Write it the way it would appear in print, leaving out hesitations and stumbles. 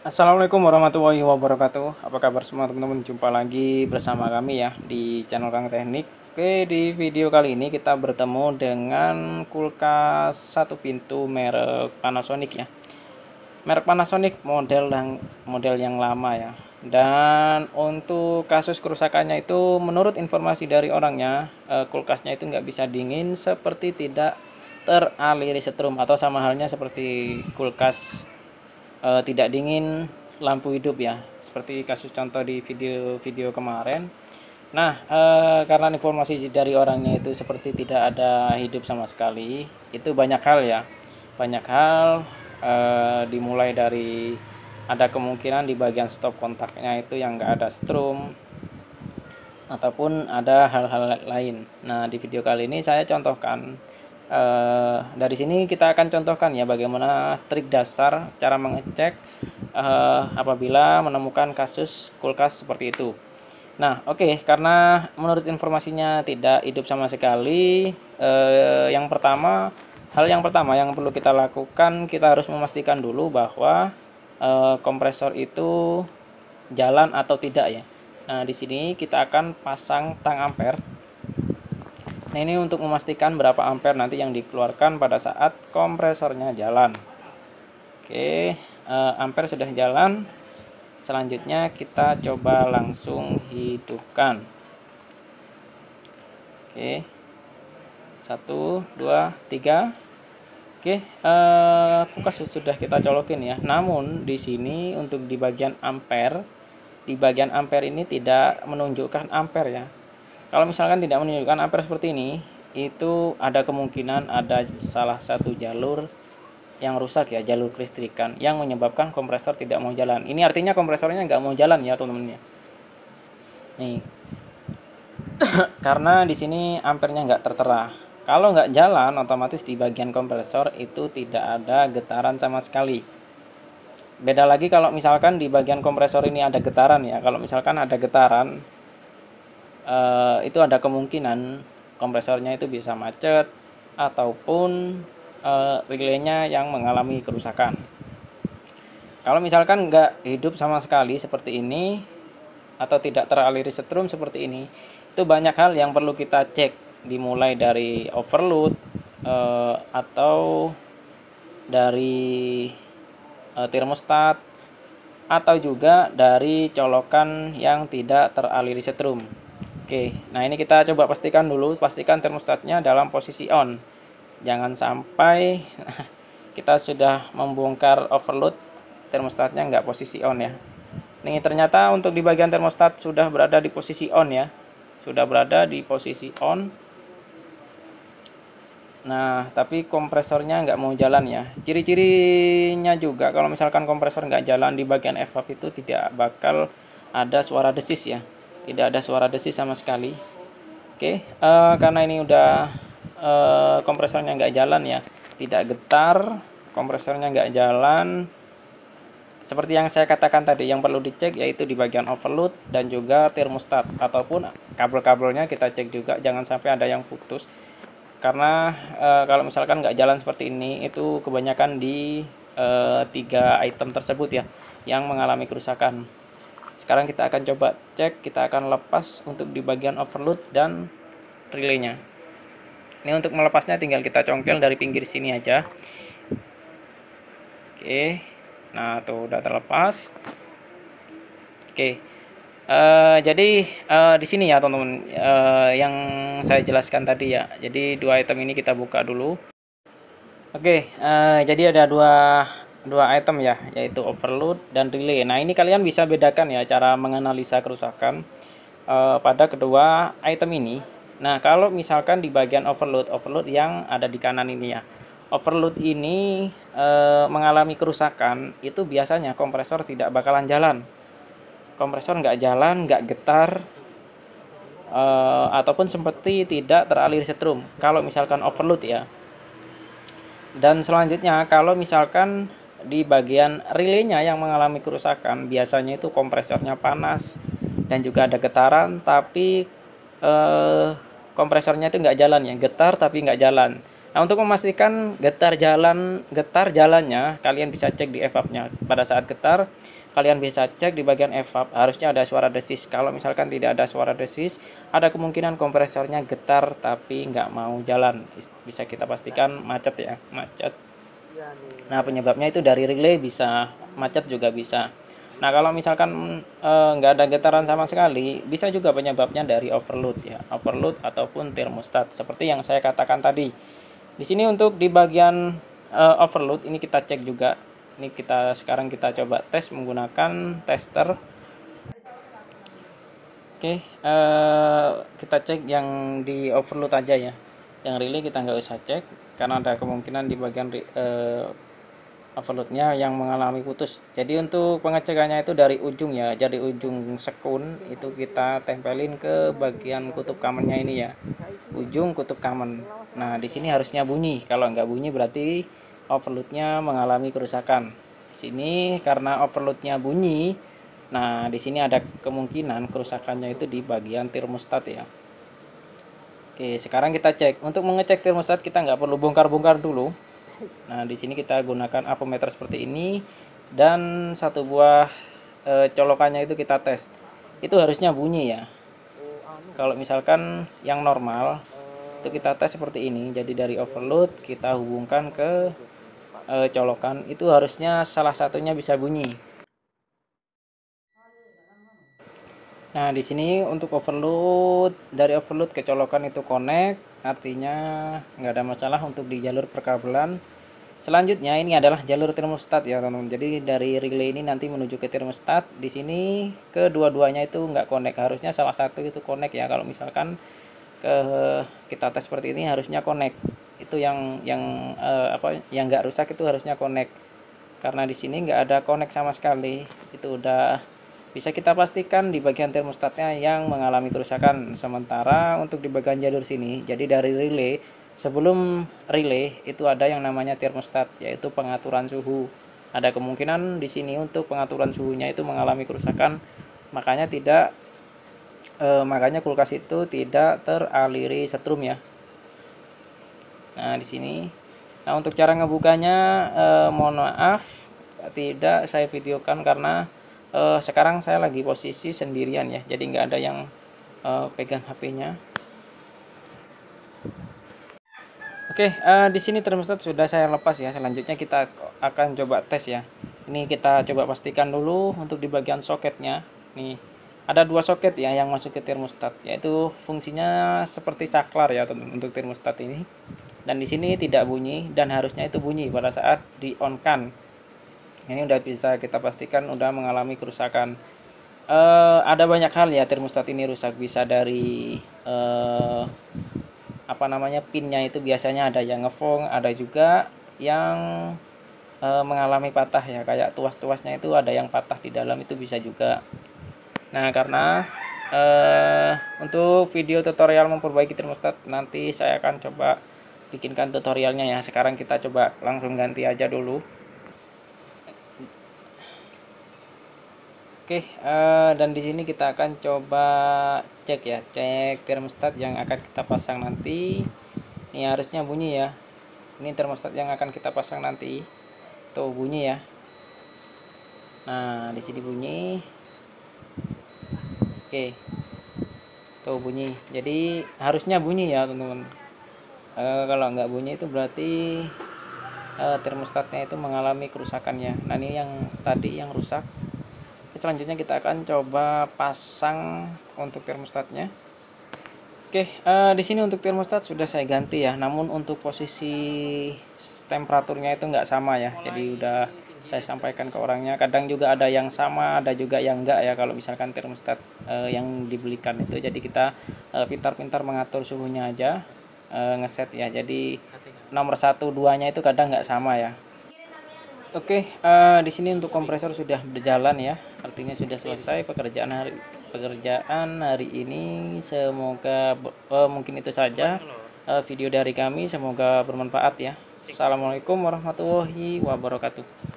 Assalamualaikum warahmatullahi wabarakatuh. Apa kabar semua teman-teman? Jumpa lagi bersama kami ya di channel Kang Teknik. Oke, di video kali ini kita bertemu dengan kulkas satu pintu merek Panasonic ya. Merek Panasonic model yang lama ya. Dan untuk kasus kerusakannya itu menurut informasi dari orangnya, kulkasnya itu nggak bisa dingin seperti tidak teraliri setrum, atau sama halnya seperti kulkas tidak dingin lampu hidup ya, seperti kasus contoh di video-video kemarin. Nah, karena informasi dari orangnya itu seperti tidak ada hidup sama sekali, itu banyak hal ya, banyak hal, dimulai dari ada kemungkinan di bagian stop kontaknya itu yang nggak ada strum, ataupun ada hal-hal lain. Nah, di video kali ini saya contohkan, dari sini kita akan contohkan ya bagaimana trik dasar cara mengecek apabila menemukan kasus kulkas seperti itu. Nah, oke, karena menurut informasinya tidak hidup sama sekali, hal yang pertama yang perlu kita lakukan, kita harus memastikan dulu bahwa kompresor itu jalan atau tidak ya. Nah, di sini kita akan pasang tang ampere. Nah, ini untuk memastikan berapa ampere nanti yang dikeluarkan pada saat kompresornya jalan. Oke, ampere sudah jalan. Selanjutnya kita coba langsung hidupkan. Oke, 1, 2, 3. Oke, kulkas sudah kita colokin ya. Namun di sini untuk di bagian ampere ini tidak menunjukkan ampere ya. Kalau misalkan tidak menunjukkan ampere seperti ini, itu ada kemungkinan ada salah satu jalur yang rusak ya, jalur kelistrikan yang menyebabkan kompresor tidak mau jalan. Ini artinya kompresornya nggak mau jalan ya teman-teman ya. Nih, karena di sini ampernya nggak tertera. Kalau nggak jalan, otomatis di bagian kompresor itu tidak ada getaran sama sekali. Beda lagi kalau misalkan di bagian kompresor ini ada getaran ya. Kalau misalkan ada getaran, itu ada kemungkinan kompresornya itu bisa macet ataupun relaynya yang mengalami kerusakan. Kalau misalkan nggak hidup sama sekali seperti ini atau tidak teraliri setrum seperti ini, itu banyak hal yang perlu kita cek, dimulai dari overload atau dari termostat, atau juga dari colokan yang tidak teraliri setrum. Oke, nah ini kita coba pastikan termostatnya dalam posisi on. Jangan sampai kita sudah membongkar overload, termostatnya nggak posisi on ya. Ini ternyata untuk di bagian termostat sudah berada di posisi on ya, sudah berada di posisi on. Nah, tapi kompresornya nggak mau jalan ya. Ciri-cirinya juga kalau misalkan kompresor nggak jalan, di bagian evap itu tidak bakal ada suara desis ya. Tidak ada suara desis sama sekali. Oke, karena ini udah kompresornya nggak jalan ya, tidak getar, kompresornya nggak jalan. Seperti yang saya katakan tadi, yang perlu dicek yaitu di bagian overload dan juga termostat, ataupun kabel-kabelnya kita cek juga, jangan sampai ada yang putus. Karena kalau misalkan nggak jalan seperti ini, itu kebanyakan di 3 item tersebut ya yang mengalami kerusakan. Sekarang kita akan coba cek, kita akan lepas untuk di bagian overload dan relaynya. Ini untuk melepasnya tinggal kita congkel dari pinggir sini aja. Oke, nah tuh udah terlepas. Oke, jadi di sini ya teman-teman, yang saya jelaskan tadi ya. Jadi dua item ini kita buka dulu. Oke, jadi ada dua item ya, yaitu overload dan relay. Nah, ini kalian bisa bedakan ya cara menganalisa kerusakan pada kedua item ini. Nah, kalau misalkan di bagian overload yang ada di kanan ini ya, overload ini mengalami kerusakan, itu biasanya kompresor tidak bakalan jalan. Kompresor nggak jalan, nggak getar, ataupun seperti tidak teralir setrum kalau misalkan overload ya. Dan selanjutnya kalau misalkan di bagian relaynya yang mengalami kerusakan, biasanya itu kompresornya panas dan juga ada getaran, tapi kompresornya itu nggak jalan ya, getar tapi nggak jalan. Nah, untuk memastikan getar jalannya, kalian bisa cek di evapnya. Pada saat getar, kalian bisa cek di bagian evap, harusnya ada suara desis. Kalau misalkan tidak ada suara desis, ada kemungkinan kompresornya getar tapi nggak mau jalan. Bisa kita pastikan macet ya, macet. Nah, penyebabnya itu dari relay, bisa macet juga bisa. Nah, kalau misalkan nggak ada getaran sama sekali, bisa juga penyebabnya dari overload ya, overload ataupun termostat. Seperti yang saya katakan tadi. Di sini untuk di bagian overload ini kita cek juga. Ini sekarang kita coba tes menggunakan tester. Oke, kita cek yang di overload aja ya. Yang relay kita nggak usah cek karena ada kemungkinan di bagian overloadnya yang mengalami putus. Jadi untuk pengecekannya itu dari ujung ya, jadi ujung sekun itu kita tempelin ke bagian kutub kamennya ini ya, ujung kutub kamen. Nah, di sini harusnya bunyi. Kalau nggak bunyi berarti overloadnya mengalami kerusakan. Di sini karena overloadnya bunyi, nah di sini ada kemungkinan kerusakannya itu di bagian termostat ya. Oke, sekarang kita cek. Untuk mengecek termostat kita nggak perlu bongkar-bongkar dulu. Nah, di sini kita gunakan avometer seperti ini dan satu buah colokannya itu kita tes. Itu harusnya bunyi ya. Kalau misalkan yang normal itu kita tes seperti ini. Jadi dari overload kita hubungkan ke colokan, itu harusnya salah satunya bisa bunyi. Nah, di sini untuk overload, dari overload ke colokan itu connect, artinya nggak ada masalah untuk di jalur perkabelan. Selanjutnya ini adalah jalur termostat ya teman-teman. Jadi dari relay ini nanti menuju ke termostat. Di sini kedua-duanya itu nggak connect, harusnya salah satu itu connect ya. Kalau misalkan kita tes seperti ini harusnya connect. Itu yang yang nggak rusak itu harusnya connect. Karena di sini nggak ada connect sama sekali. Itu udah bisa kita pastikan di bagian termostatnya yang mengalami kerusakan. Sementara untuk di bagian jalur sini, jadi dari relay, sebelum relay itu ada yang namanya termostat, yaitu pengaturan suhu. Ada kemungkinan di sini untuk pengaturan suhunya itu mengalami kerusakan, makanya makanya kulkas itu tidak teraliri setrum ya. Nah, di sini. Nah, untuk cara ngebukanya mohon maaf tidak saya videokan karena sekarang saya lagi posisi sendirian ya, jadi nggak ada yang pegang HP-nya. Oke, di sini termostat sudah saya lepas ya. Selanjutnya kita akan coba tes ya. Ini kita coba pastikan dulu untuk di bagian soketnya. Nih, ada dua soket ya yang masuk ke termostat, yaitu fungsinya seperti saklar ya untuk termostat ini. Dan di sini tidak bunyi dan harusnya itu bunyi pada saat di on kan. Ini udah bisa kita pastikan udah mengalami kerusakan. Ada banyak hal ya termostat ini rusak, bisa dari pinnya itu biasanya ada yang ngefong, ada juga yang mengalami patah ya, kayak tuas-tuasnya itu ada yang patah di dalam, itu bisa juga. Nah, karena untuk video tutorial memperbaiki termostat nanti saya akan coba bikinkan tutorialnya ya. Sekarang kita coba langsung ganti aja dulu. Oke, dan di sini kita akan coba cek ya, cek termostat yang akan kita pasang nanti. Ini harusnya bunyi ya. Ini termostat yang akan kita pasang nanti. Tuh bunyi ya. Nah, di sini bunyi. Oke. Tuh bunyi. Jadi harusnya bunyi ya, teman-teman. Kalau nggak bunyi itu berarti termostatnya itu mengalami kerusakan ya. Nah, ini yang tadi yang rusak. Selanjutnya kita akan coba pasang untuk termostatnya. Oke, di sini untuk termostat sudah saya ganti ya. Namun untuk posisi temperaturnya itu nggak sama ya. Jadi udah saya sampaikan ke orangnya. Kadang juga ada yang sama, ada juga yang enggak ya. Kalau misalkan termostat yang dibelikan itu, jadi kita pintar-pintar mengatur suhunya aja, ngeset ya. Jadi nomor 1, 2-nya itu kadang nggak sama ya. Oke, di sini untuk kompresor sudah berjalan ya, artinya sudah selesai pekerjaan hari ini. Semoga mungkin itu saja video dari kami, semoga bermanfaat ya. Assalamualaikum warahmatullahi wabarakatuh.